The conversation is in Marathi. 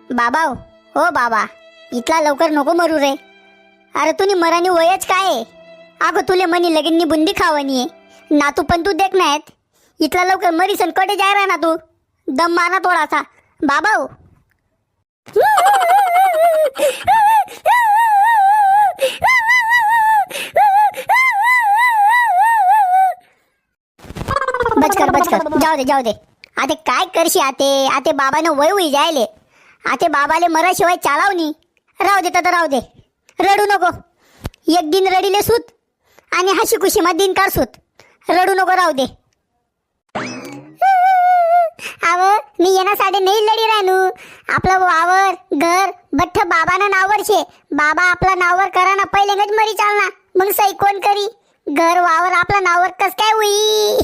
बाबा हो बाबा, इथला लवकर नको मरू रे. अरे तुनी मरानी वयच काय आहे? अगं तुले मनी लगीन बुंदी खावणी आहे ना, तू पण तू देख नाहीत. इथला लवकर मरीसन कटे जाय रा ना तू. दम माना थोडासा बाबा. बचकर जाऊ दे. आते काय करशी आते बाबानं वय होई जायले. आते बाबाले मराशिवाय चालावनी. राहू दे. रडू नको. एक दिन रडीले सूत आणि हशी खुशी मा दिन काढ सूत. रडू नको, राहू दे. आव मी येण्यासाठी नाही लढी राहनू. आपलं वावर घर बठ्ठ बाबानं नावर शे. बाबा आपला नावर करा ना, पहिल्यांदाच मरी चालना. मग सही कोण करी? घर वावर आपला नावर कस काय होई?